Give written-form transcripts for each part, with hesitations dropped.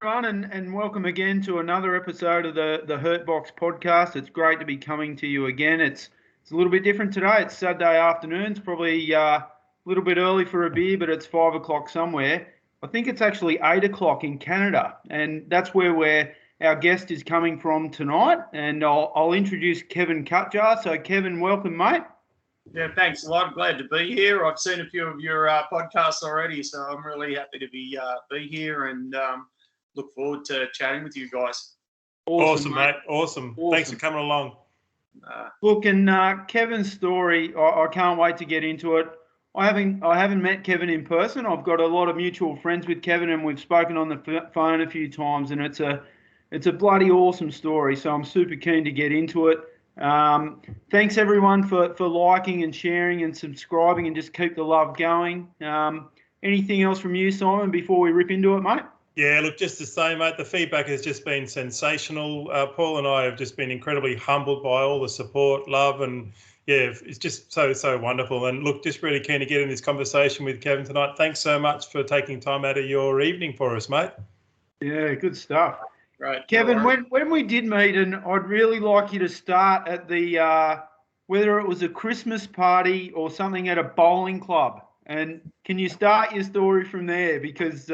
everyone, and welcome again to another episode of the Hurt Box Podcast. It's great to be coming to you again. It's a little bit different today. It's Saturday afternoon. It's probably a little bit early for a beer, but it's 5 o'clock somewhere. I think it's actually 8 o'clock in Canada, and that's where our guest is coming from tonight. And I'll introduce Kevin Cutjar. So, Kevin, welcome, mate. Yeah, thanks a lot. Glad to be here. I've seen a few of your podcasts already, so I'm really happy to be here and look forward to chatting with you guys. Awesome, mate. Awesome. Thanks for coming along. Look, and Kevin's story, I can't wait to get into it. I haven't met Kevin in person. I've got a lot of mutual friends with Kevin, and we've spoken on the phone a few times, and it's a bloody awesome story. So I'm super keen to get into it. Thanks everyone for liking and sharing and subscribing, and just keep the love going. Anything else from you, Simon, before we rip into it, mate? Yeah, look, just to say, mate, the feedback has just been sensational. Paul and I have just been incredibly humbled by all the support, love, and yeah, it's just so wonderful. And look, just really keen to get in this conversation with Kevin tonight. Thanks so much for taking time out of your evening for us, mate. Yeah, good stuff. Right, Kevin, when we did meet, and I'd really like you to start at the whether it was a Christmas party or something at a bowling club, and can you start your story from there? Because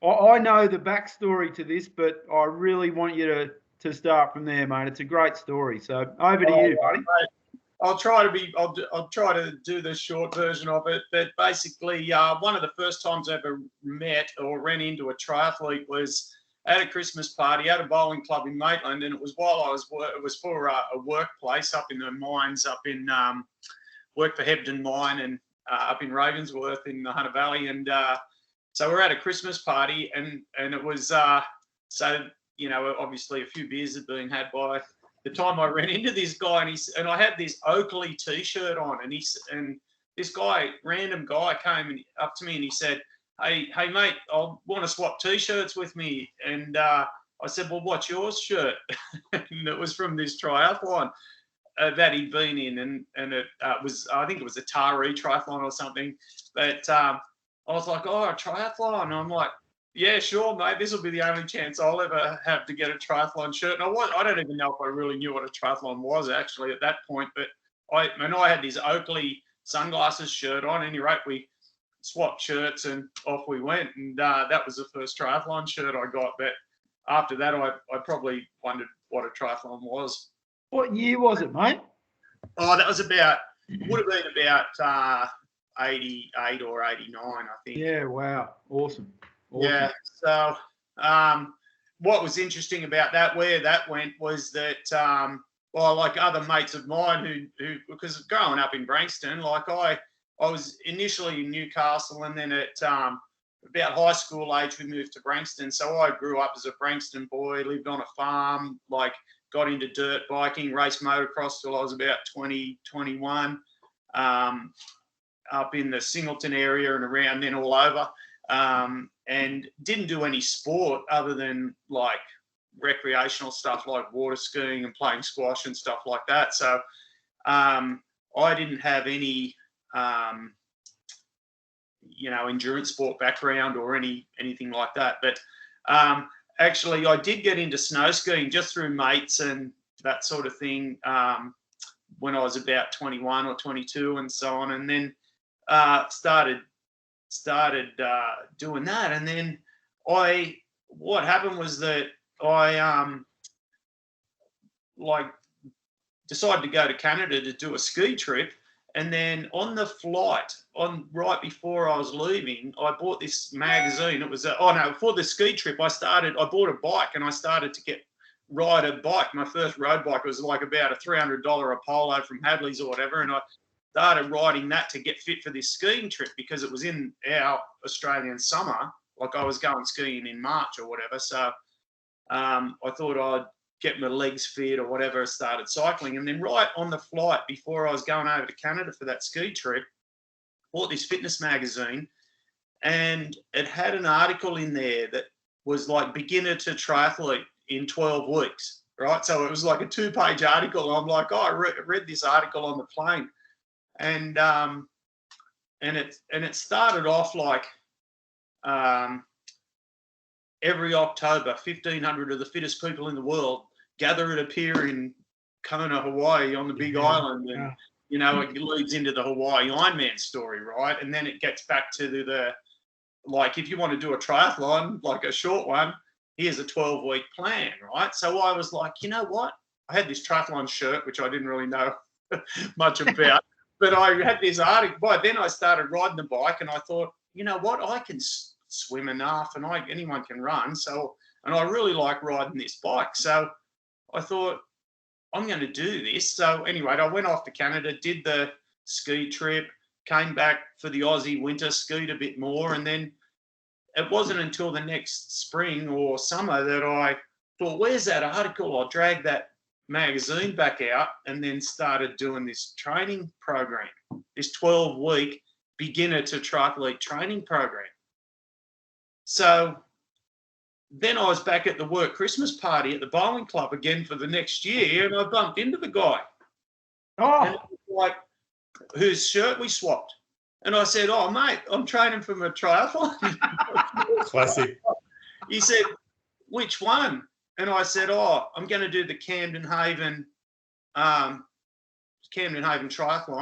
I know the backstory to this, but I really want you to start from there, mate. It's a great story. So over to you, buddy. I'll try to do the short version of it. But basically, one of the first times I ever met or ran into a triathlete was at a Christmas party at a bowling club in Maitland, and it was for a workplace up in the mines, up in worked for Hebden Mine and up in Ravensworth in the Hunter Valley, and so we're at a Christmas party, and it was so obviously a few beers had been had by the time I ran into this guy, and I had this Oakley t-shirt on, and this random guy came up to me and he said, Hey, mate, I want to swap T-shirts with me. And I said, well, what's your shirt? And it was from this triathlon that he'd been in. And it was, I think it was a Taree triathlon or something. But I was like, oh, a triathlon. And I'm like, yeah, sure, mate. This will be the only chance I'll ever have to get a triathlon shirt. And I don't even know if I really knew what a triathlon was actually at that point. But I had this Oakley sunglasses shirt on. Any rate, we swapped shirts and off we went, and that was the first triathlon shirt I got. But after that, I probably wondered what a triathlon was. What year was it, mate? Oh, that was would have been about 88 or 89, I think. Yeah, wow, awesome. Yeah. So what was interesting about that, where that went, was that like other mates of mine who because growing up in Branxton, like I was initially in Newcastle, and then at about high school age, we moved to Branxton. So I grew up as a Branxton boy, lived on a farm, like got into dirt biking, raced motocross till I was about 20, 21, up in the Singleton area and around then all over, and didn't do any sport other than like recreational stuff like water skiing and playing squash and stuff like that. So I didn't have any endurance sport background or anything like that. But actually, I did get into snow skiing just through mates and that sort of thing when I was about 21 or 22 and so on. And then started doing that. And then what happened was that I decided to go to Canada to do a ski trip. And then on the flight, right before I was leaving, I bought this magazine. It was for the ski trip, I bought a bike and I started to ride a bike. My first road bike was like about a $300 Apollo from Hadley's or whatever, and I started riding that to get fit for this skiing trip because it was in our Australian summer. Like I was going skiing in March or whatever, so I thought I'd get my legs fit or whatever, started cycling. And then right on the flight before I was going over to Canada for that ski trip, bought this fitness magazine, and it had an article in there that was like beginner to triathlete in 12 weeks, right? So it was like a 2-page article. I'm like, I read this article on the plane, and it started off like every October, 1,500 of the fittest people in the world gather at a pier in Kona, Hawaii on the Big Island. And, you know, it leads into the Hawaii Ironman story, right? And then it gets back to the like, if you want to do a triathlon, like a short one, here's a 12-week plan, right? So I was like, you know what? I had this triathlon shirt, which I didn't really know much about, but I had this article. By then I started riding the bike, and I thought, you know what? I can swim enough, and anyone can run. So, and I really like riding this bike. So I thought, I'm going to do this. So anyway, I went off to Canada, did the ski trip, came back for the Aussie winter, skied a bit more. And then it wasn't until the next spring or summer that I thought, where's that article? I dragged that magazine back out and then started doing this training program, this 12-week beginner to triathlete training program. So then I was back at the work Christmas party at the bowling club again for the next year, and I bumped into the guy. And like, whose shirt we swapped. And I said, oh, mate, I'm training for my triathlon. Classic. He said, which one? And I said, oh, I'm going to do the Camden Haven triathlon.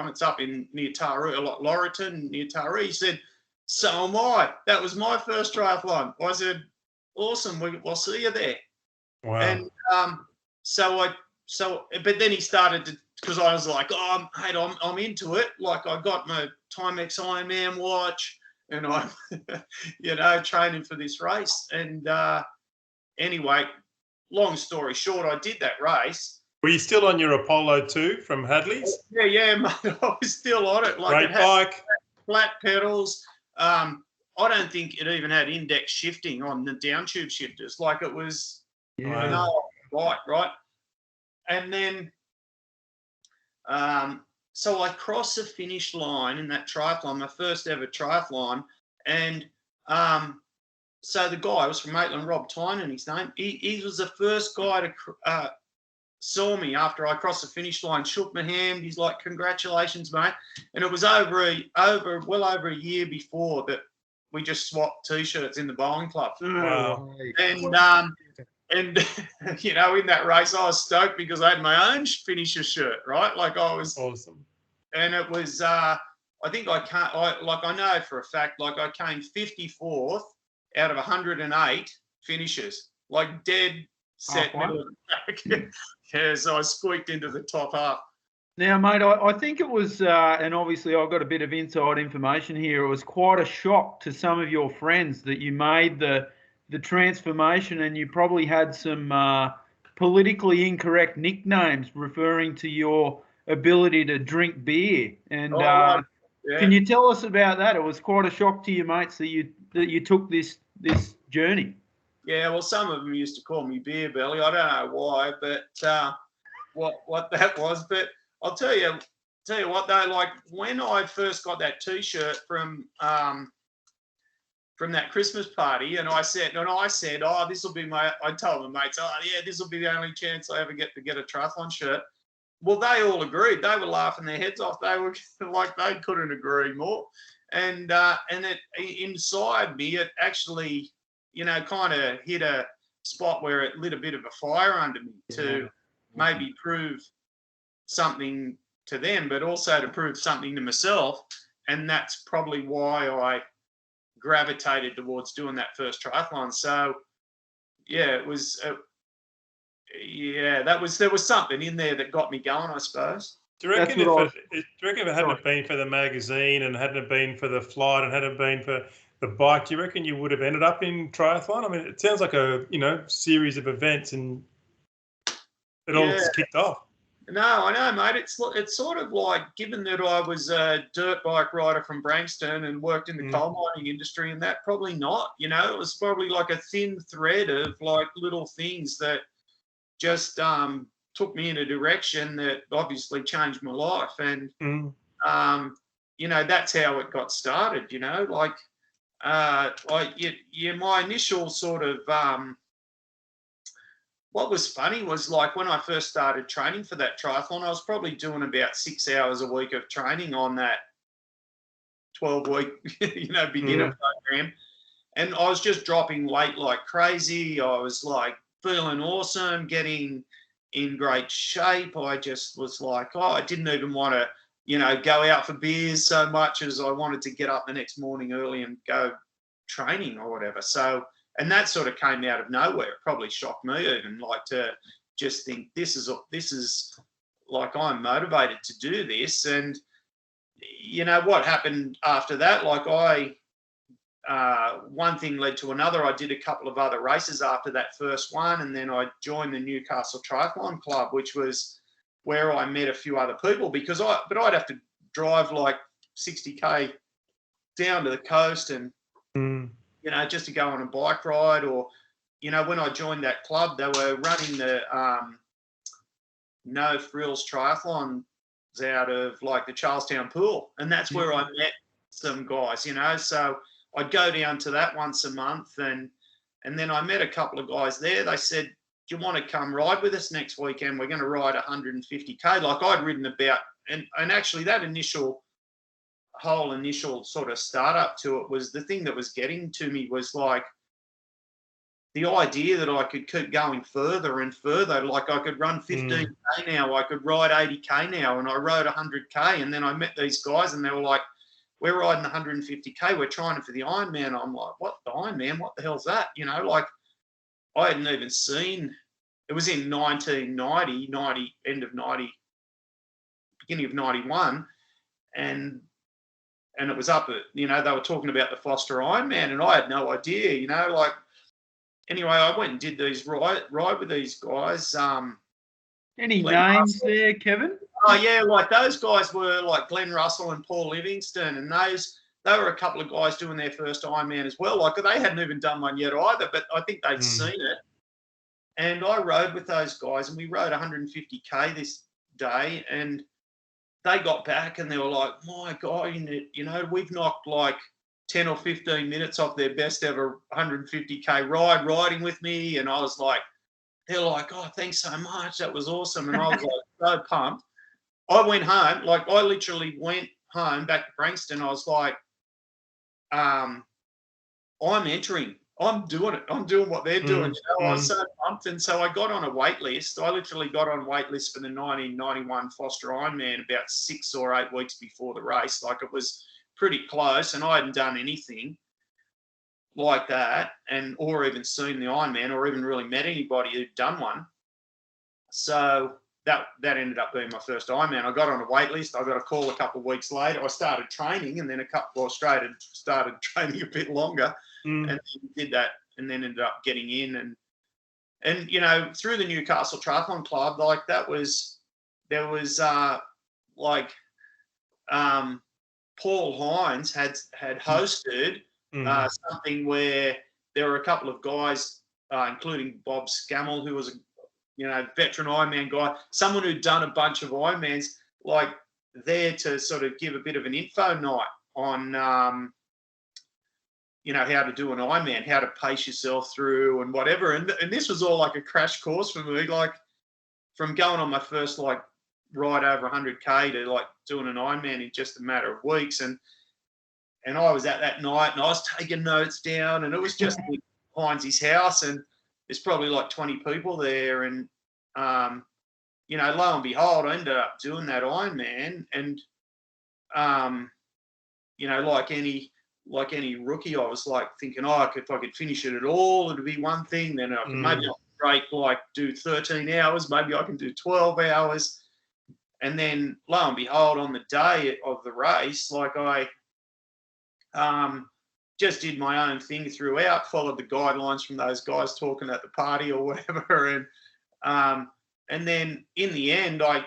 It's up near Taree, like Laurelton, near Taree. He said, so am I. That was my first triathlon. I said, awesome, we'll see you there. Wow. And but then he started to, because I was like, oh, mate, I'm into it. Like, I got my Timex Ironman watch, and I'm, you know, training for this race. And anyway, long story short, I did that race. Were you still on your Apollo 2 from Hadley's? Yeah, mate, I was still on it. Like, great bike. Flat pedals. I don't think it even had index shifting on the down tube shifters. Like, it was, right. And then, so I crossed the finish line in that triathlon, my first ever triathlon. And so the guy was from Maitland, Rob Tynan, his name. He was the first guy to saw me after I crossed the finish line, shook my hand. He's like, congratulations, mate. And it was well over a year before that we just swapped T-shirts in the bowling club. Wow. And you know, in that race, I was stoked because I had my own finisher shirt, right? Like, I was awesome. And it was, I think I know for a fact, like, I came 54th out of 108 finishers, like dead set middle of the back. Yeah, so I squeaked into the top half. Now, mate, I think it was, and obviously I've got a bit of inside information here, it was quite a shock to some of your friends that you made the transformation, and you probably had some politically incorrect nicknames referring to your ability to drink beer. And can you tell us about that? It was quite a shock to your mates that you took this journey. Yeah, well, some of them used to call me Beer Belly. I don't know why, but what that was. But I'll tell you what though. Like, when I first got that T-shirt from that Christmas party, and I said, oh, this will be I told my mates, oh yeah, this will be the only chance I ever get to get a triathlon shirt. Well, they all agreed. They were laughing their heads off. They were like, they couldn't agree more. And it inside me, it actually, you know, kind of hit a spot where it lit a bit of a fire under me to maybe prove something to them, but also to prove something to myself. And that's probably why I gravitated towards doing that first triathlon. So, yeah, it was, there was something in there that got me going, I suppose. Do you reckon if it hadn't been for the magazine and hadn't been for the flight and hadn't been for the bike, do you reckon you would have ended up in triathlon? I mean, it sounds like a, you know, series of events and it all just kicked off. No, I know, mate. It's sort of like, given that I was a dirt bike rider from Branxton and worked in the coal mining industry, and that, probably not. You know, it was probably like a thin thread of like little things that just took me in a direction that obviously changed my life. And you know, that's how it got started. You know, like my initial sort of what was funny was, like, when I first started training for that triathlon, I was probably doing about 6 hours a week of training on that 12-week, you know, beginner program. And I was just dropping weight like crazy. I was like feeling awesome, getting in great shape. I just was like, I didn't even want to, go out for beers so much as I wanted to get up the next morning early and go training or whatever. So, and that sort of came out of nowhere. It probably shocked me even, like, to just think this is like, I'm motivated to do this. And what happened after that, like, one thing led to another. I did a couple of other races after that first one, and then I joined the Newcastle Triathlon Club, which was where I met a few other people, because I'd have to drive like 60k down to the coast and just to go on a bike ride, or when I joined that club, they were running the no frills triathlons out of like the Charlestown pool, and that's where I met some guys, so I'd go down to that once a month, and then I met a couple of guys there. They said, do you want to come ride with us next weekend? We're going to ride 150k. Like, I'd ridden about, and actually that whole initial sort of startup to it was the thing that was getting to me, was like the idea that I could keep going further and further. Like, I could run 15k now, I could ride 80k now, and I rode 100k. And then I met these guys and they were like, we're riding 150k, we're trying for the Ironman. I'm like, what, the Ironman? What the hell's that? Like, I hadn't even seen, it was in 1990, end of 90, beginning of 91. And it was up at, they were talking about the Foster Ironman, and I had no idea, like, anyway, I went and did these ride with these guys. Any names there, Kevin? Oh yeah, like those guys were like Glenn Russell and Paul Livingston, and they were a couple of guys doing their first Ironman as well. Like, they hadn't even done one yet either, but I think they'd seen it. And I rode with those guys, and we rode 150k this day, and they got back and they were like, my God, we've knocked like 10 or 15 minutes off their best ever 150k riding with me. And I was like, they're like, oh, thanks so much, that was awesome. And I was like, so pumped. I went home, like, I literally went home back to Frankston. I was like, I'm entering. I'm doing it. I'm doing what they're doing. I was so pumped. And so I got on a wait list. I literally got on wait list for the 1991 Foster Ironman about 6 or 8 weeks before the race. Like, it was pretty close, and I hadn't done anything like that, or even seen the Ironman, or even really met anybody who'd done one. So that ended up being my first Ironman. I got on a wait list. I got a call a couple of weeks later. I started training, and then started training a bit longer, and did that, and then ended up getting in, and through the Newcastle Triathlon Club, like, there was Paul Hines had hosted something where there were a couple of guys, including Bob Scammell, who was a veteran Ironman guy, someone who'd done a bunch of Ironmans, like, there to sort of give a bit of an info night on, how to do an Ironman, how to pace yourself through and whatever. And this was all like a crash course for me, like, from going on my first, like, ride over 100k to, like, doing an Ironman in just a matter of weeks. And I was at that night, and I was taking notes down, and it was just Heinz's house, and there's probably like 20 people there. And, lo and behold, I ended up doing that Ironman. And, like any rookie, I was like thinking, if I could finish it at all, it'd be one thing. Then I could maybe do 13 hours, maybe I can do 12 hours. And then, lo and behold, on the day of the race, like, I just did my own thing throughout, followed the guidelines from those guys talking at the party or whatever. And then in the end, like,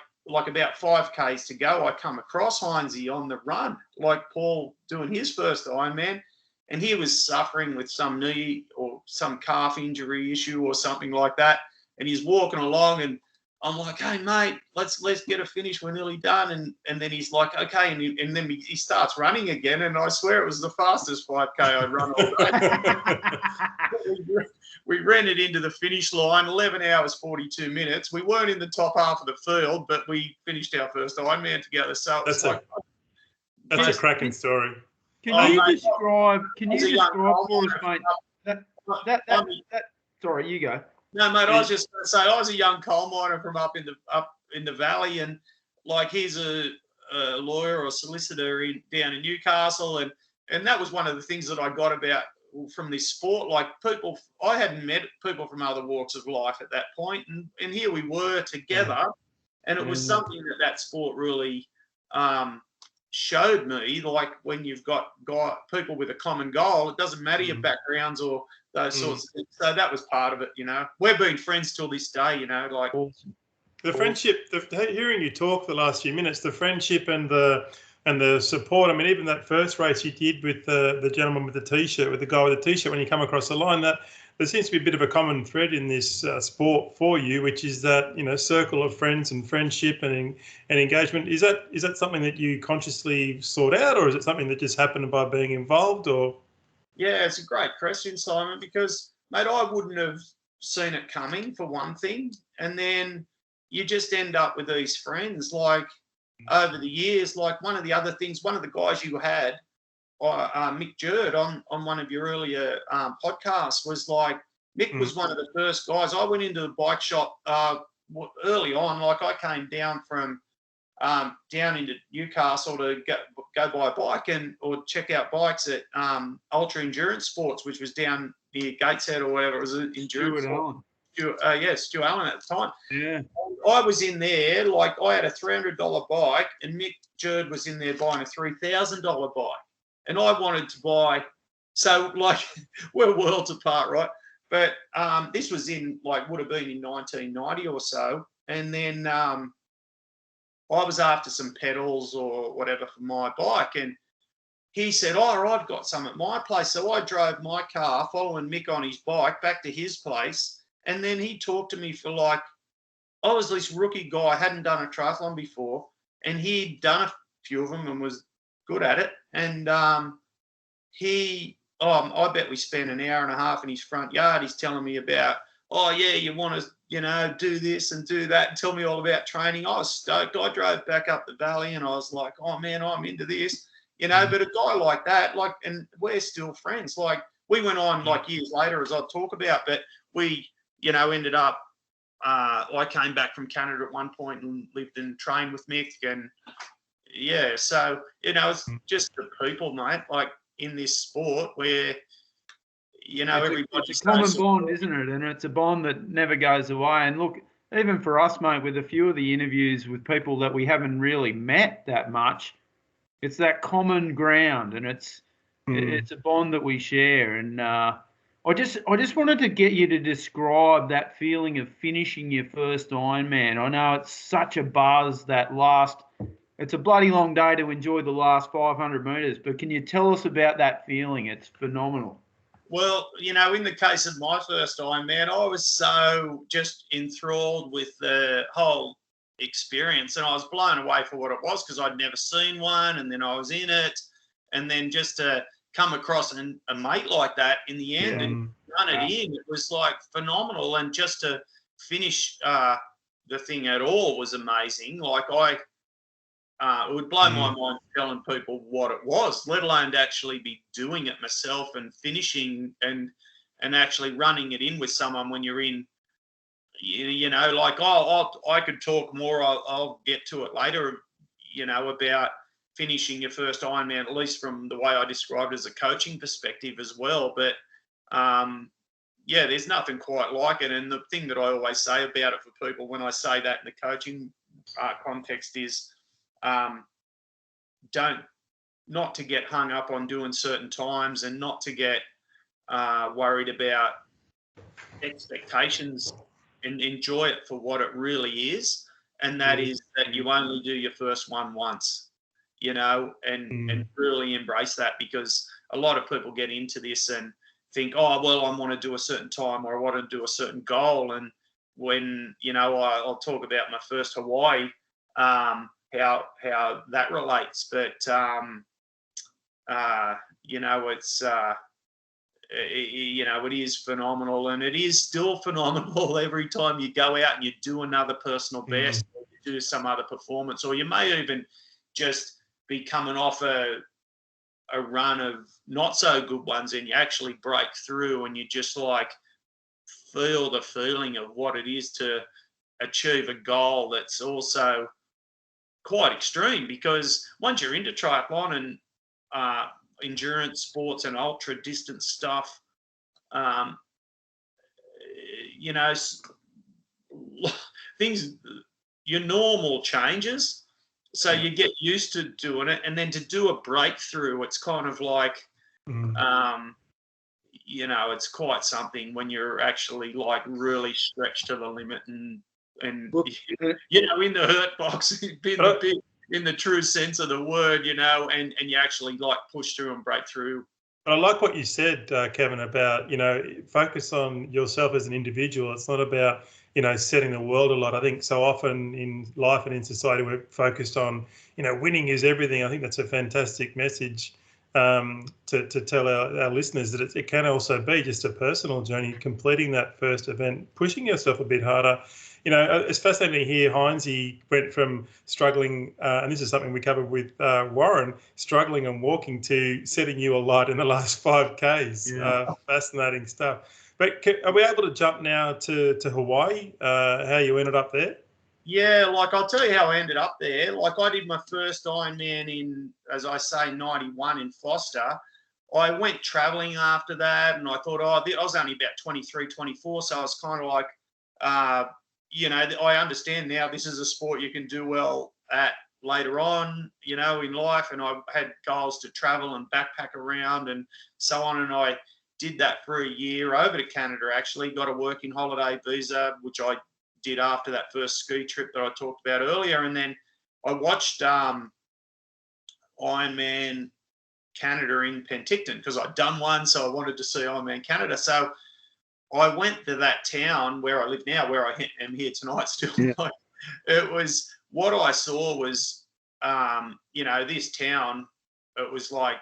about 5Ks to go, I come across Heinzie on the run, like Paul doing his first Ironman, and he was suffering with some knee or some calf injury issue or something like that. And he's walking along, and I'm like, hey, mate, let's get a finish. We're nearly done. And then he's like, okay. And then he starts running again. And I swear it was the fastest 5K I'd run all day. We ran it into the finish line, 11 hours, 42 minutes. We weren't in the top half of the field, but we finished our first Ironman together. So that's a cracking story. Can you mate, describe? Can you as a young describe for us, coal mate? miner That. Sorry, you go. No, mate, I was just going to say I was a young coal miner from up in the valley, and like he's a lawyer or solicitor down in Newcastle, and that was one of the things that I got about from this sport. Like people, I hadn't met people from other walks of life at that point, and here we were together, and it was something that sport really showed me. Like when you've got people with a common goal, it doesn't matter your backgrounds or those sorts of things. So that was part of it, you know. We've been friends till this day, you know, like the friendship, hearing you talk the last few minutes, the friendship and the support. I mean, even that first race you did with the gentleman with the T-shirt, with the guy with the T-shirt, when you come across the line, that there seems to be a bit of a common thread in this sport for you, which is that, you know, circle of friends and friendship and engagement. Is that something that you consciously sought out, or is it something that just happened by being involved, or? Yeah, it's a great question, Simon, because, mate, I wouldn't have seen it coming, for one thing. And then you just end up with these friends, like, over the years. Like, one of the other things, one of the guys you had, Mick Jerd, on one of your earlier podcasts, was like, Mick was one of the first guys. I went into the bike shop early on. Like, I came down from down into Newcastle to go buy a bike or check out bikes at Ultra Endurance Sports, which was down near Gateshead or whatever. It was an endurance. Stu Allen at the time. Yeah. I was in there, like I had a $300 bike, and Mick Jerd was in there buying a $3,000 bike, and I wanted to buy. So like we're worlds apart, right? But this was would have been in 1990 or so, and then I was after some pedals or whatever for my bike, and he said, "Oh, I've got some at my place." So I drove my car, following Mick on his bike, back to his place, and then he talked to me for like, I was this rookie guy, hadn't done a triathlon before, and he'd done a few of them and was good at it. And I bet we spent an hour and a half in his front yard. He's telling me about, oh yeah, you want to, you know, do this and do that, and tell me all about training. I was stoked. I drove back up the valley and I was like, oh man, I'm into this, you know. But a guy like that, like, and we're still friends. Like, we went on like years later, as I'll talk about, but we, you know, ended up, I came back from Canada at one point and lived and trained with Mick, and yeah, so, you know, it's just the people, mate, like in this sport where, you know, it's a common bond, isn't it? And it's a bond that never goes away. And look, even for us, mate, with a few of the interviews with people that we haven't really met that much, it's that common ground, and it's a bond that we share. And I just wanted to get you to describe that feeling of finishing your first Ironman. I know it's such a buzz, it's a bloody long day to enjoy the last 500 metres, but can you tell us about that feeling? It's phenomenal. Well, you know, in the case of my first Ironman, I was so just enthralled with the whole experience, and I was blown away for what it was, because I'd never seen one, and then I was in it, and then just to come across a mate like that in the end and run it in, it was like phenomenal. And just to finish the thing at all was amazing. Like it would blow my mind telling people what it was, let alone to actually be doing it myself and finishing and actually running it in with someone when you're in, you know, like I could talk more. I'll get to it later, you know, about finishing your first Ironman, at least from the way I described it as a coaching perspective as well. But yeah, there's nothing quite like it. And the thing that I always say about it for people when I say that in the coaching context is, not to get hung up on doing certain times, and not to get worried about expectations, and enjoy it for what it really is. And that is that you only do your first one once, you know, and really embrace that, because a lot of people get into this and think, oh, well, I want to do a certain time, or I want to do a certain goal. And when, you know, I'll talk about my first Hawaii, how that relates. But, you know, it's, you know, it is phenomenal, and it is still phenomenal every time you go out and you do another personal best, or you do some other performance, or you may even just be coming off a a run of not so good ones and you actually break through and you just like feel the feeling of what it is to achieve a goal that's also quite extreme, because once you're into triathlon and endurance sports and ultra distance stuff, you know, things, your normal changes. So you get used to doing it, and then to do a breakthrough, it's kind of like, you know, it's quite something when you're actually like really stretched to the limit and you know, in the hurt box, in the true sense of the word, you know, and you actually like push through and break through. But I like what you said, Kevin, about, you know, focus on yourself as an individual. It's not about, you know, setting the world alight. I think so often in life and in society we're focused on, you know, winning is everything. I think that's a fantastic message to tell our listeners, that it can also be just a personal journey, completing that first event, pushing yourself a bit harder. You know, it's fascinating to hear Heinzie went from struggling, and this is something we covered with Warren, struggling and walking, to setting you alight in the last 5Ks. Yeah. Fascinating stuff. But are we able to jump now to Hawaii, how you ended up there? Yeah, like I'll tell you how I ended up there. Like I did my first Ironman in, as I say, 91 in Foster. I went traveling after that, and I thought, I was only about 23, 24, so I was kind of like, you know, I understand now this is a sport you can do well at later on, you know, in life. And I had goals to travel and backpack around and so on. And I did that for a year over to Canada, actually, got a working holiday visa, which I did after that first ski trip that I talked about earlier. And then I watched Ironman Canada in Penticton because I'd done one. So I wanted to see Ironman Canada. So I went to that town where I live now, where I am here tonight still. Yeah. It was, what I saw was, you know, this town, it was like,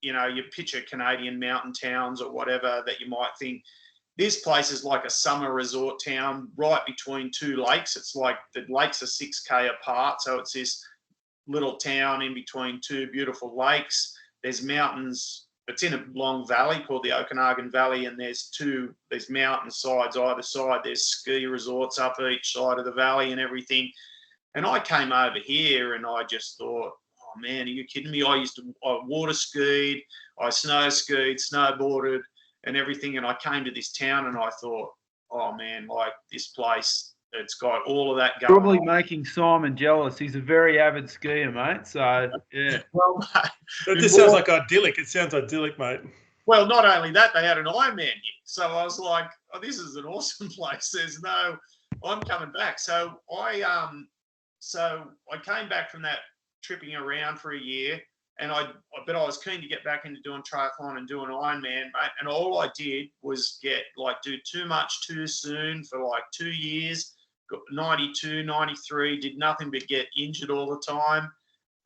you know, you picture Canadian mountain towns or whatever that you might think. This place is like a summer resort town right between two lakes. It's like the lakes are 6K apart. So it's this little town in between two beautiful lakes. There's mountains. It's in a long valley called the Okanagan Valley, and there's mountain sides either side. There's ski resorts up each side of the valley and everything. And I came over here and I just thought, oh man, are you kidding me? I water skied, I snow skied, snowboarded and everything. And I came to this town and I thought, oh man, like this place, it's got all of that going Probably on. making Simon jealous. He's a very avid skier, mate. So, yeah. Well, it just sounds like idyllic. It sounds idyllic, mate. Well, not only that, they had an Ironman here. So I was like, oh, this is an awesome place. I'm coming back. So I came back from that tripping around for a year, but I was keen to get back into doing triathlon and doing Ironman, mate. And all I did was do too much too soon for like 2 years. Got 92, 93, did nothing but get injured all the time.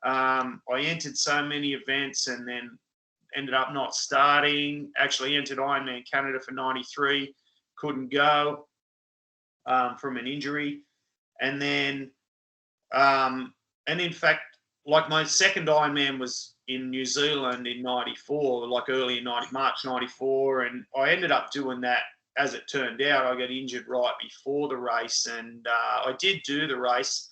I entered so many events and then ended up not starting. Actually entered Ironman Canada for 93, couldn't go from an injury. And then, and in fact, like my second Ironman was in New Zealand in 94, like early in March 94. And I ended up doing that. As it turned out, I got injured right before the race, and I did do the race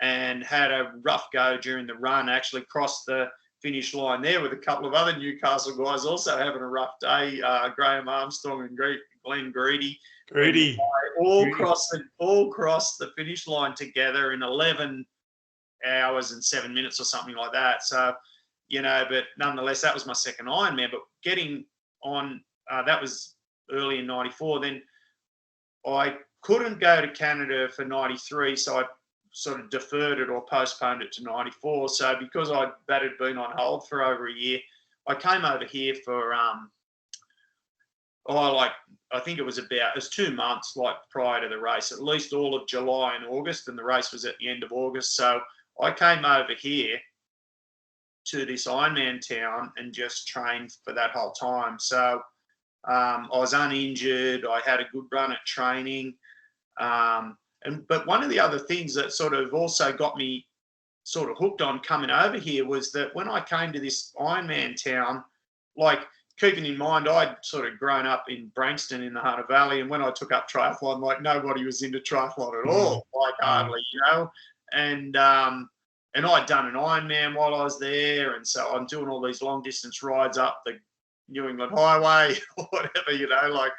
and had a rough go during the run. Actually crossed the finish line there with a couple of other Newcastle guys also having a rough day, Graham Armstrong and Glenn Greedy. All crossed the finish line together in 11 hours and 7 minutes or something like that. So, you know, but nonetheless, that was my second Ironman. But getting on, that was early in 94. Then I couldn't go to Canada for 93, so I sort of deferred it or postponed it to 94. So because that had been on hold for over a year, I came over here for I think it was 2 months like prior to the race, at least all of July and August, and the race was at the end of August. So I came over here to this Ironman town and just trained for that whole time. So I was uninjured. I had a good run at training. But one of the other things that sort of also got me sort of hooked on coming over here was that when I came to this Ironman town, like keeping in mind I'd sort of grown up in Brankston in the Hunter Valley, and when I took up triathlon, like nobody was into triathlon at all, like hardly, you know, and I'd done an Ironman while I was there, and so I'm doing all these long distance rides up the New England Highway or whatever, you know, like,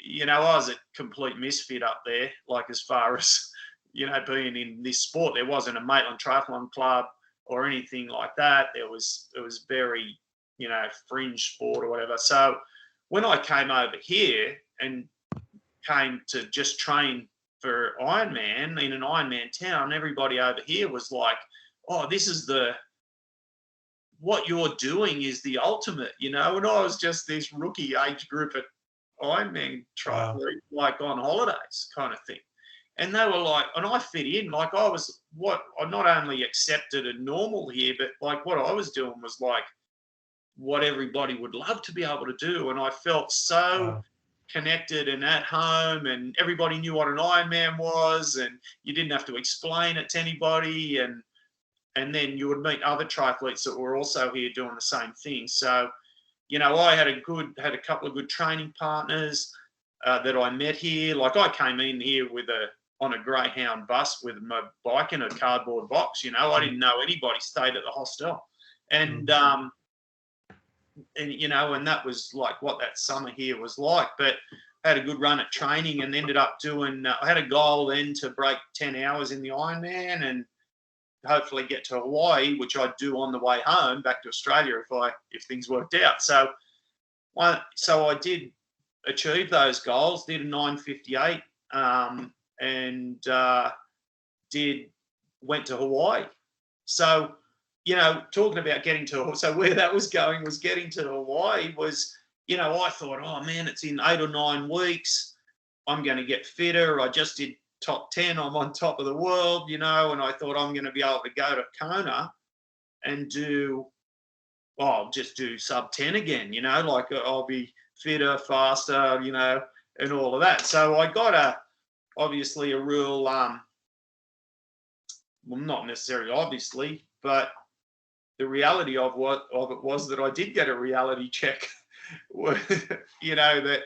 you know, I was a complete misfit up there, like as far as, you know, being in this sport. There wasn't a Maitland Triathlon Club or anything like that. It was very, you know, fringe sport or whatever. So when I came over here and came to just train for Ironman in an Ironman town, everybody over here was like, oh, this is what you're doing is the ultimate, you know. And I was just this rookie age group at Ironman triathlete, like on holidays kind of thing. And they were like, and I fit in, like I was I not only accepted and normal here, but like what I was doing was like what everybody would love to be able to do. And I felt so connected and at home, and everybody knew what an Ironman was, and you didn't have to explain it to anybody. And then you would meet other triathletes that were also here doing the same thing. So, you know, I had a couple of good training partners that I met here. Like I came in here on a Greyhound bus with my bike in a cardboard box, you know. I didn't know anybody, stayed at the hostel. And you know, and that was like what that summer here was like. But I had a good run at training and ended up doing, I had a goal then to break 10 hours in the Ironman and hopefully get to Hawaii, which I'd do on the way home back to Australia if things worked out. So I did achieve those goals, did a 9:58, and went to Hawaii. So, you know, talking about where that was going was getting to Hawaii was, you know, I thought, oh man, it's in 8 or 9 weeks. I'm going to get fitter. I just did top 10. I'm on top of the world, you know, and I thought I'm going to be able to go to Kona and just do sub 10 again, you know, like I'll be fitter, faster, you know, and all of that. So I got obviously a real, well, not necessarily obviously, but the reality of it was that I did get a reality check, you know, that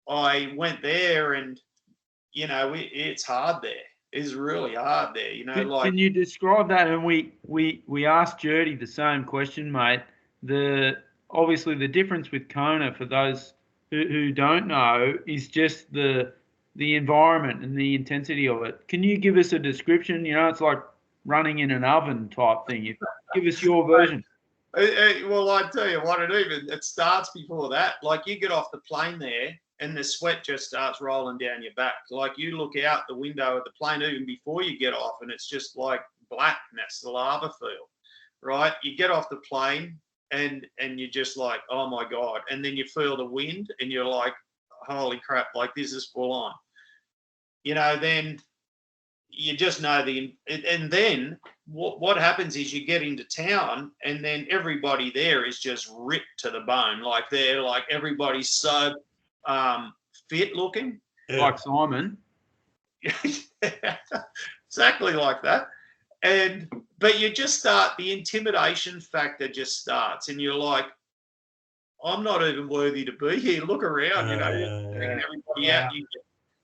I went there and, you know, it's hard there. It's really hard there, you know. Can you describe that? And we asked Jurdy the same question, mate. Obviously the difference with Kona, for those who don't know, is just the environment and the intensity of it. Can you give us a description? You know, it's like running in an oven type thing. Give us your version. Well, I tell you what, it starts before that. Like you get off the plane there, and the sweat just starts rolling down your back. Like you look out the window of the plane even before you get off, and it's just like black, and that's the lava field, right? You get off the plane, and you're just like, oh my God. And then you feel the wind, and you're like, holy crap, like this is full on. You know, then you just know and then what happens is you get into town, and then everybody there is just ripped to the bone. Like everybody's so fit looking, like Simon. Exactly like that. But you just start, the intimidation factor just starts, and you're like, I'm not even worthy to be here. Look around, you know, everybody out.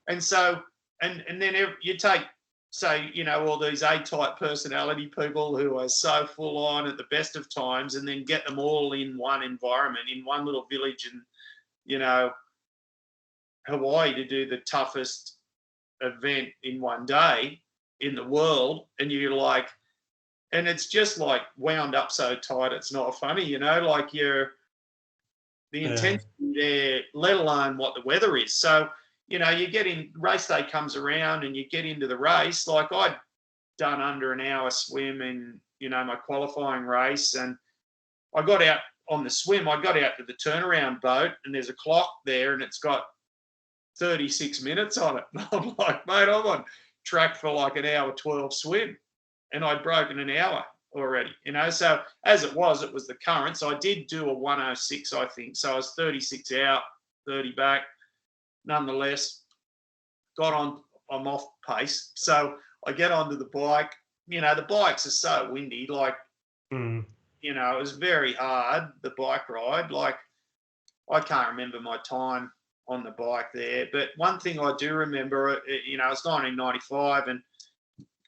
And so, and then you take, say, you know, all these A-type personality people who are so full on at the best of times, and then get them all in one environment, in one little village in, you know, Hawaii, to do the toughest event in one day in the world. And you're like, and it's just like wound up so tight, it's not funny, you know, like the intensity there, let alone what the weather is. So, you know, you get in, race day comes around and you get into the race. Like I'd done under an hour swim in, you know, my qualifying race, and I got out on the swim. I got out to the turnaround boat, and there's a clock there, and it's got 36 minutes on it. And I'm like, mate, I'm on track for like an hour 12 swim, and I'd broken an hour already, you know. So as it was the current. So I did do a 106, I think. So I was 36 out, 30 back. Nonetheless, I'm off pace. So I get onto the bike, the bikes are so windy. Like, it was very hard, the bike ride. Like, I can't remember my time on the bike there. But one thing I do remember, it's 1995 and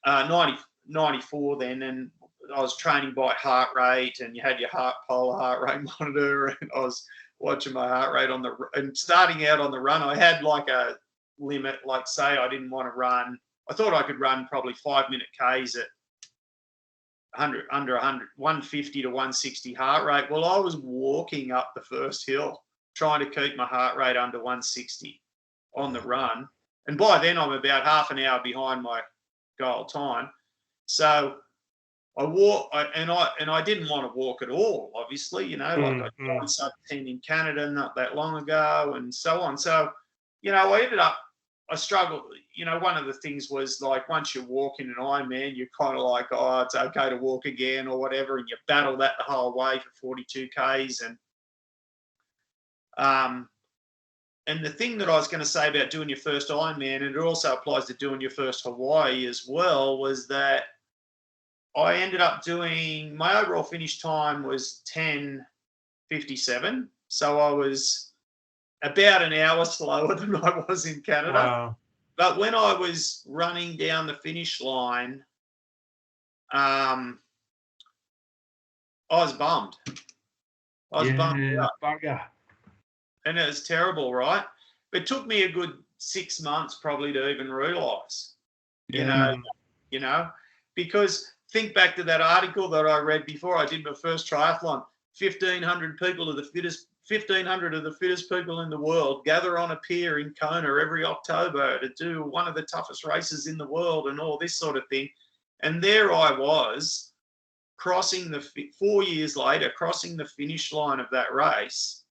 94 then, and I was training by heart rate, and you had your polar heart rate monitor, and I was watching my heart rate and starting out on the run. I had like a limit, like say I didn't want to run. I thought I could run probably 5-minute Ks at 150 to 160 heart rate. Well, I was walking up the first hill trying to keep my heart rate under 160 on the run. And by then I'm about half an hour behind my goal time. So I walked, and I didn't want to walk at all, obviously, like I tried sub 10 in Canada not that long ago and so on. So, I struggled. One of the things was like once you walk in an Ironman, you're kind of like, oh, it's okay to walk again or whatever, and you battle that the whole way for 42 Ks. And the thing that I was going to say about doing your first Ironman, and it also applies to doing your first Hawaii as well, was that I ended up doing, my overall finish time was 10:57. So I was about an hour slower than I was in Canada. Wow. But when I was running down the finish line, I was bummed. I was bummed out. Bugger. And it was terrible, right? It took me a good 6 months probably to even realise, because think back to that article that I read before I did my first triathlon. 1,500 people are the fittest. 1,500 of the fittest people in the world gather on a pier in Kona every October to do one of the toughest races in the world and all this sort of thing. And there I was, 4 years later, crossing the finish line of that race,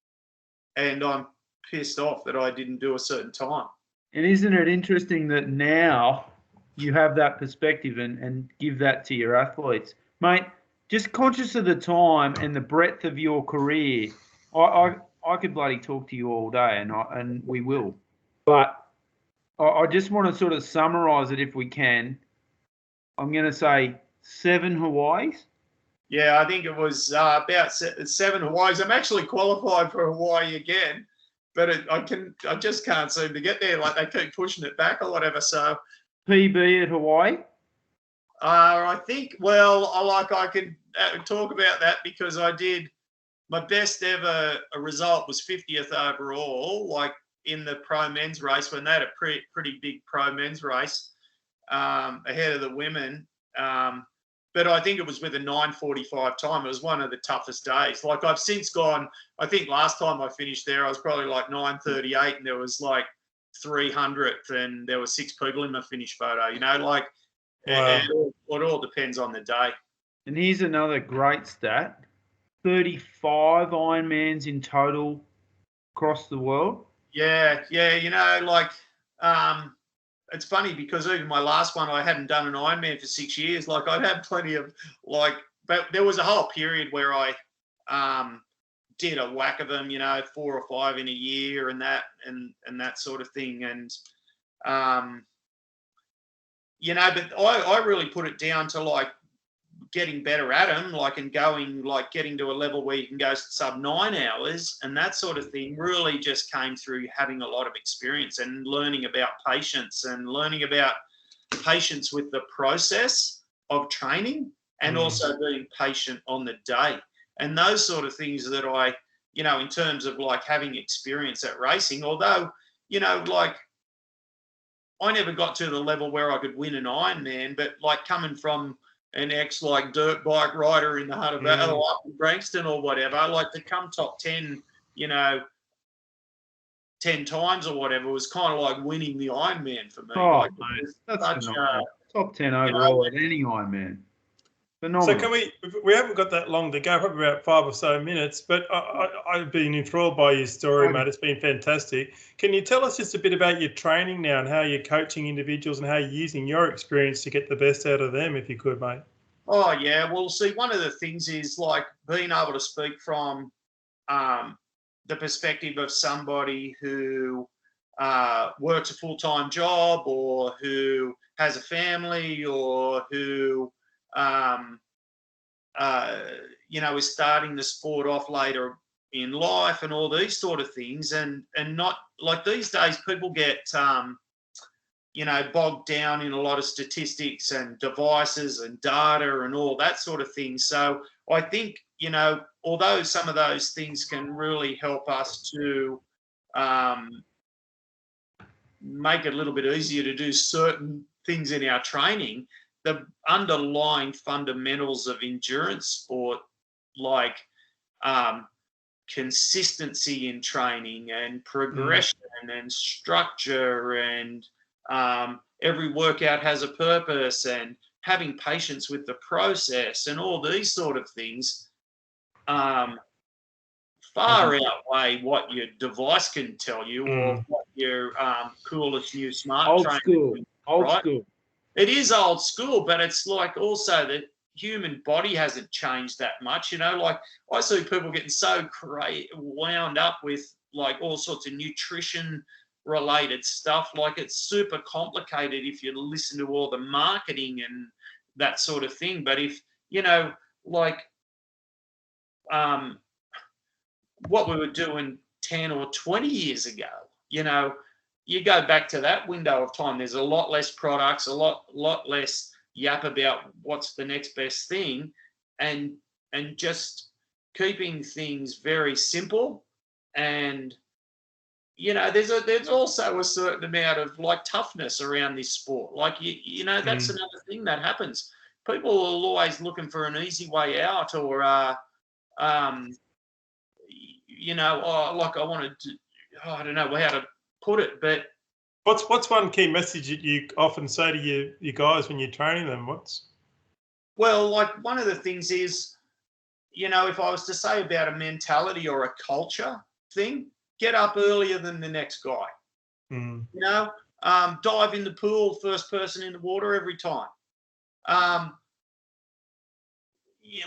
and I'm pissed off that I didn't do a certain time. And isn't it interesting that now you have that perspective and give that to your athletes? Mate, just conscious of the time and the breadth of your career, I could bloody talk to you all day, and we will. But I just want to sort of summarise it if we can. I'm going to say 7 Hawaiis. Yeah, I think it was about 7 Hawaiis. I'm actually qualified for Hawaii again, but I just can't seem to get there. Like they keep pushing it back or whatever. So PB at Hawaii. I think. Well, I could talk about that because I did my best ever result was 50th overall, like in the pro men's race when they had a pretty big pro men's race ahead of the women. But I think it was with a 9:45 time. It was one of the toughest days. Like I've since gone, I think last time I finished there, I was probably like 9:38 and there was like 300th and there were 6 people in my finish photo, wow. It all depends on the day. And here's another great stat. 35 Ironmans in total across the world. Yeah. It's funny because even my last one, I hadn't done an Ironman for 6 years. Like I'd had plenty of but there was a whole period where I did a whack of them, 4 or 5 in a year and that sort of thing. And, but I really put it down to like getting better at them, and getting to a level where you can go sub 9 hours and that sort of thing really just came through having a lot of experience and learning about patience and learning about patience with the process of training and also being patient on the day. And those sort of things that I, in terms of like having experience at racing, although, I never got to the level where I could win an Ironman, but like coming from an dirt bike rider in the heart of up in Branxton or whatever, like to come top 10, 10 times or whatever was kind of like winning the Ironman for me. Oh, mate, that's phenomenal. Top 10 overall at any Ironman. Phenomenal. So we haven't got that long to go, probably about 5 or so minutes, but I've been enthralled by your story, mate. It's been fantastic. Can you tell us just a bit about your training now and how you're coaching individuals and how you're using your experience to get the best out of them, if you could, mate? Oh, yeah. Well, see, one of the things is like being able to speak from the perspective of somebody who works a full-time job or who has a family or who is starting the sport off later in life and all these sort of things, and not like these days people get bogged down in a lot of statistics and devices and data and all that sort of thing. So I think, although some of those things can really help us to make it a little bit easier to do certain things in our training, the underlying fundamentals of endurance sport, like consistency in training and progression and structure, and every workout has a purpose, and having patience with the process and all these sort of things far outweigh what your device can tell you or what your coolest new smart old trainer school. It is old school, but it's like also the human body hasn't changed that much. Like I see people getting so wound up with like all sorts of nutrition related stuff. Like it's super complicated if you listen to all the marketing and that sort of thing. But if, what we were doing 10 or 20 years ago, you go back to that window of time, there's a lot less products, a lot less yap about what's the next best thing, and just keeping things very simple. And there's also a certain amount of like toughness around this sport. Like that's another thing that happens. People are always looking for an easy way out, or like I wanted to, I don't know how to put it, but what's one key message that you often say to you guys when you're training them? Well, like one of the things is, if I was to say about a mentality or a culture thing, get up earlier than the next guy. Dive in the pool, first person in the water every time.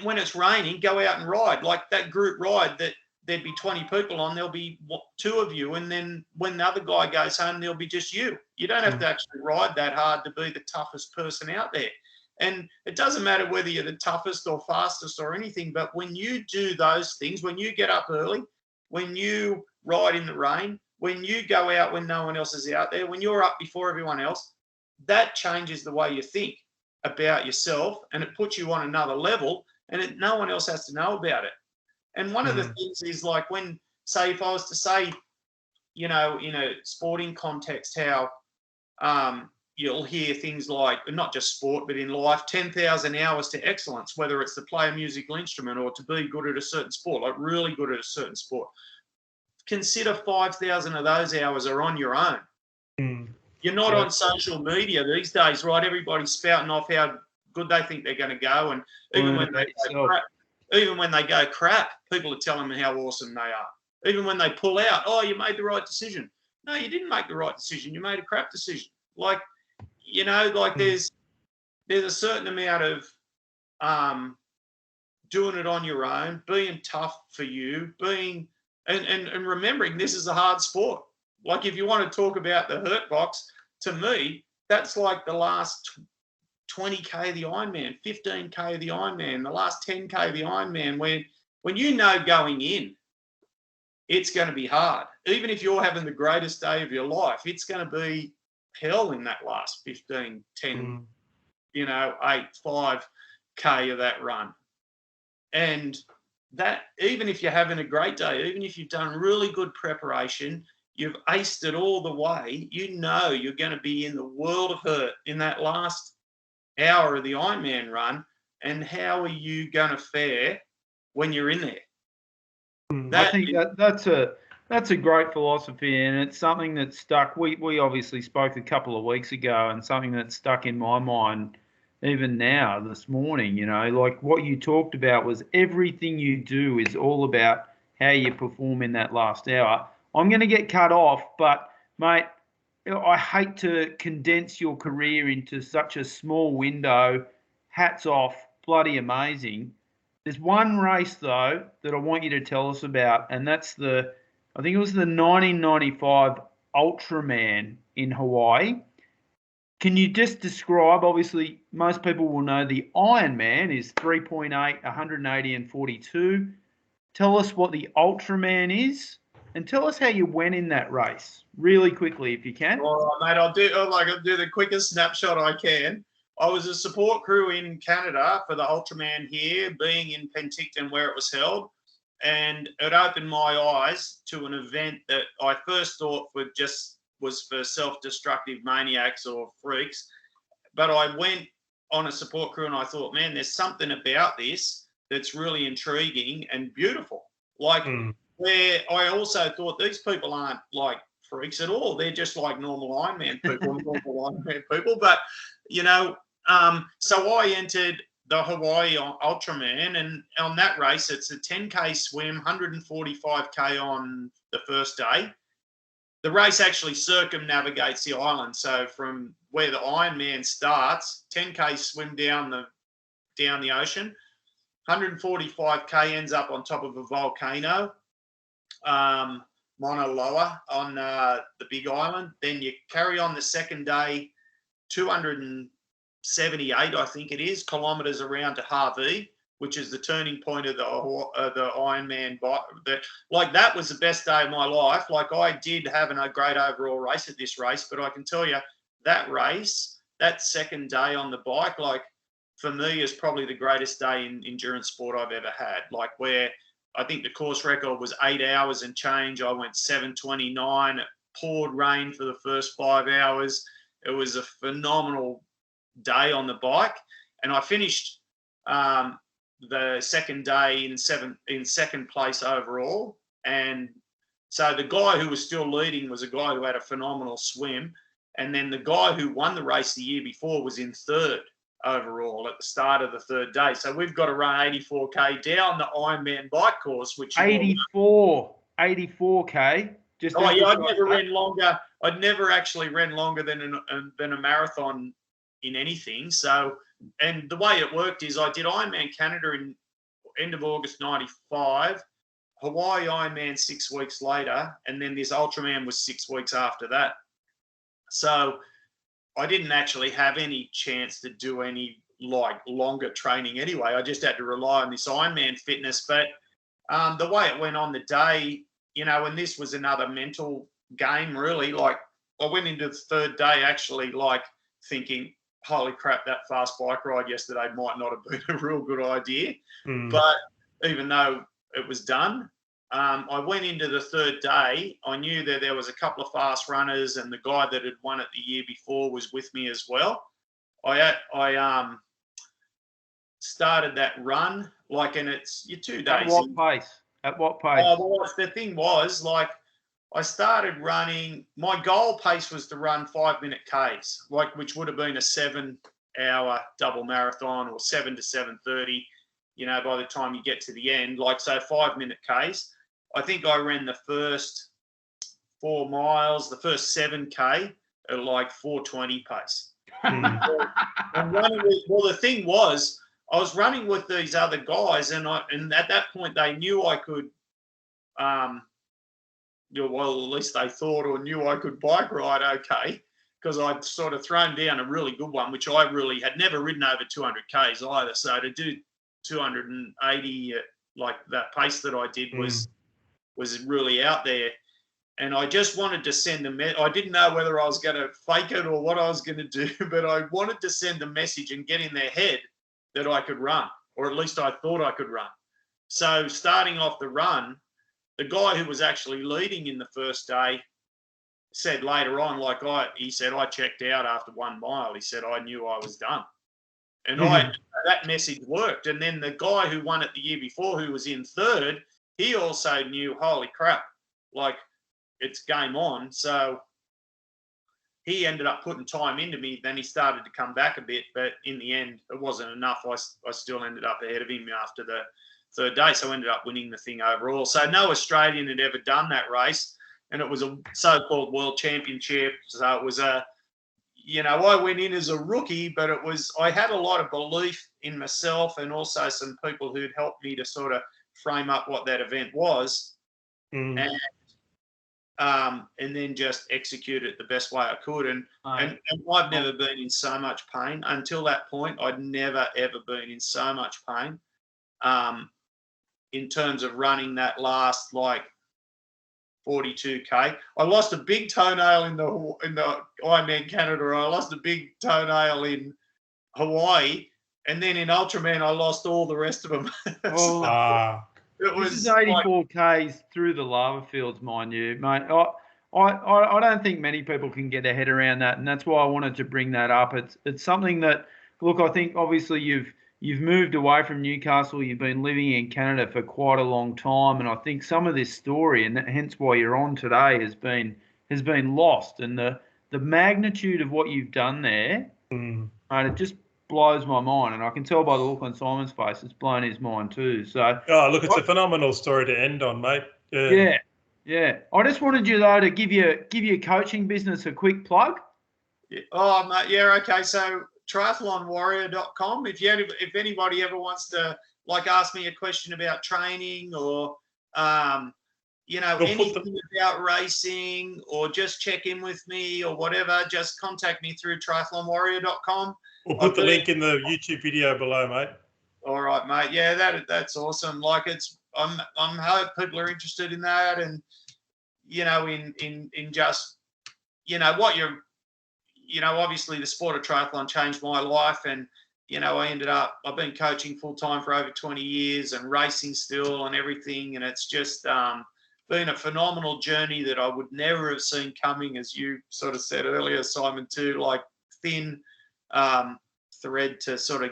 When it's raining, go out and ride. Like that group ride that there'd be 20 people on, there'll be 2 of you, and then when the other guy goes home, there'll be just you. You don't have to actually ride that hard to be the toughest person out there. And it doesn't matter whether you're the toughest or fastest or anything, but when you do those things, when you get up early, when you ride in the rain, when you go out when no one else is out there, when you're up before everyone else, that changes the way you think about yourself, and it puts you on another level, and no one else has to know about it. And one of the things is like when, say, if I was to say, in a sporting context, how you'll hear things like, not just sport, but in life, 10,000 hours to excellence, whether it's to play a musical instrument or to be good at a certain sport, like really good at a certain sport. Consider 5,000 of those hours are on your own. You're not on social media these days, right? Everybody's spouting off how good they think they're going to go. And even when they go crap, people are telling them how awesome they are. Even when they pull out, oh, you made the right decision. No, you didn't make the right decision. You made a crap decision. Like, there's a certain amount of doing it on your own, being tough for you, being and remembering this is a hard sport. Like if you want to talk about the Hurt Box, to me, that's like the last 20K of the Ironman, 15K of the Ironman, the last 10K of the Ironman, when going in, it's going to be hard. Even if you're having the greatest day of your life, it's going to be hell in that last 15, 10, 8, 5K of that run. And that, even if you're having a great day, even if you've done really good preparation, you've aced it all the way, you're going to be in the world of hurt in that last hour of the Ironman run. And how are you going to fare when you're in there? I think that's a great philosophy, and it's something that stuck. We obviously spoke a couple of weeks ago, and something that's stuck in my mind even now this morning. Like what you talked about was everything you do is all about how you perform in that last hour. I'm going to get cut off, but mate, I hate to condense your career into such a small window. Hats off, bloody amazing. There's one race, though, that I want you to tell us about, and that's I think it was the 1995 Ultraman in Hawaii. Can you just describe, obviously, most people will know the Ironman is 3.8, 180 and 42. Tell us what the Ultraman is and tell us how you went in that race really quickly if you can. All right, mate, I'll do the quickest snapshot I can. I was a support crew in Canada for the Ultraman here, being in Penticton where it was held. And it opened my eyes to an event that I first thought was for self-destructive maniacs or freaks. But I went on a support crew and I thought, man, there's something about this that's really intriguing and beautiful. Like where I also thought these people aren't like freaks at all. They're just like normal Ironman people. But, you know, so I entered the Hawaii Ultraman, and on that race, it's a 10K swim, 145K on the first day. The race actually circumnavigates the island. So from where the Ironman starts, 10K swim down the ocean, 145K ends up on top of a volcano, Mauna Loa on the Big Island. Then you carry on the second day, 278, I think it is, kilometres around to Harvey, which is the turning point of the Ironman. That was the best day of my life. Like, I did have a great overall race at this race, but I can tell you that race, that second day on the bike, like, for me is probably the greatest day in endurance sport I've ever had. Like, where I think the course record was 8 hours and change. I went 7:29. It poured rain for the first 5 hours. It was a phenomenal day on the bike, and I finished the second day in second place overall. And so the guy who was still leading was a guy who had a phenomenal swim, and then the guy who won the race the year before was in third overall at the start of the third day. So we've got to run 84K down the Ironman bike course, which 84K. Just I'd never ran longer. I'd never actually ran longer than a marathon in anything. So, and the way it worked is I did Ironman Canada in end of August 95, Hawaii Ironman 6 weeks later, and then this Ultraman was 6 weeks after that. So I didn't actually have any chance to do any like longer training anyway. I just had to rely on this Ironman fitness. But the way it went on the day, you know, and this was another mental game really. Like, I went into the third day actually like thinking, holy crap, that fast bike ride yesterday might not have been a real good idea. But even though it was done, I went into the third day. I knew that there was a couple of fast runners, and the guy that had won it the year before was with me as well. I started that run, like, and it's your 2 days. At what pace? Well, the thing was, like, I started running. My goal pace was to run 5-minute Ks, like, which would have been a 7-hour double marathon, or 7 to 7:30. You know, by the time you get to the end, like, so 5-minute Ks. I think I ran the first 4 miles, the first 7K at like 4:20 pace. The thing was, I was running with these other guys, and at that point they knew I could, well, at least they thought or knew I could bike ride okay, because I'd sort of thrown down a really good one, which I really had never ridden over 200 Ks either. So to do 280 at like that pace that I did was really out there. And I just wanted to send I didn't know whether I was going to fake it or what I was going to do, but I wanted to send a message and get in their head that I could run, or at least I thought I could run. So starting off the run, the guy who was actually leading in the first day said later on, he said, I checked out after 1 mile. He said, I knew I was done. And that message worked. And then the guy who won it the year before, who was in third, he also knew, holy crap, like, it's game on. So he ended up putting time into me. Then he started to come back a bit, but in the end, it wasn't enough. I still ended up ahead of him after the third day, so I ended up winning the thing overall. So no Australian had ever done that race, and it was a so-called world championship. So it was I went in as a rookie, but I had a lot of belief in myself, and also some people who'd helped me to sort of frame up what that event was. And and then just execute it the best way I could. And I've never been in so much pain. Until that point, I'd never, ever been in so much pain in terms of running that last, like, 42K. I lost a big toenail in the Ironman Canada. I lost a big toenail in Hawaii. And then in Ultraman, I lost all the rest of them. This is 84 Ks through the lava fields, mind you, mate. I don't think many people can get their head around that, and that's why I wanted to bring that up. It's something that, look, I think obviously you've moved away from Newcastle. You've been living in Canada for quite a long time, and I think some of this story, and hence why you're on today, has been lost. And the magnitude of what you've done there, mate, it just blows my mind, and I can tell by the look on Simon's face, it's blown his mind too. So, look, it's a phenomenal story to end on, mate. Yeah. I just wanted you though to give your coaching business a quick plug. Yeah. Oh, mate, yeah, okay. So triathlonwarrior.com. If anybody ever wants to, like, ask me a question about training or anything about racing, or just check in with me or whatever, just contact me through triathlonwarrior.com. We'll put the link in the YouTube video below, mate. All right, mate. Yeah, that's awesome. Like, I'm hope people are interested in that, and in just what you're, obviously the sport of triathlon changed my life, and I've been coaching full time for over 20 years and racing still and everything, and it's just been a phenomenal journey that I would never have seen coming, as you sort of said earlier, Simon, too, like thin thread to sort of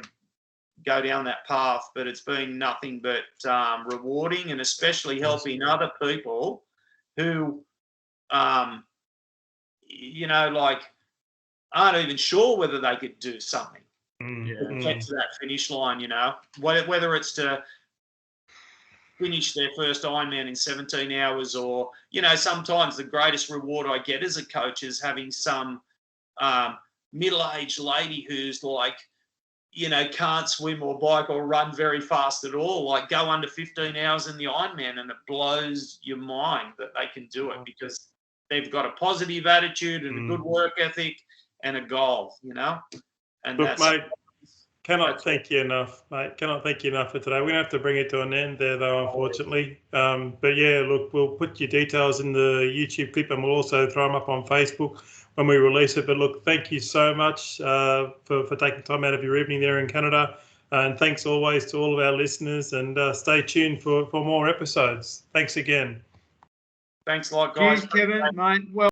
go down that path, but it's been nothing but rewarding, and especially helping other people who like aren't even sure whether they could do something to get to that finish line, whether it's to finish their first Ironman in 17 hours, or sometimes the greatest reward I get as a coach is having some middle-aged lady who's like, can't swim or bike or run very fast at all, like go under 15 hours in the Ironman, and it blows your mind that they can do it because they've got a positive attitude and a good work ethic and a goal, And look, mate, cannot thank you enough, mate. Cannot thank you enough for today. We're going to have to bring it to an end there, though, unfortunately. But yeah, look, we'll put your details in the YouTube clip, and we'll also throw them up on Facebook when we release it. But look, thank you so much for taking time out of your evening there in Canada. And thanks always to all of our listeners, and stay tuned for more episodes. Thanks again. Thanks a lot, guys. Cheers, Kevin, mate. Well.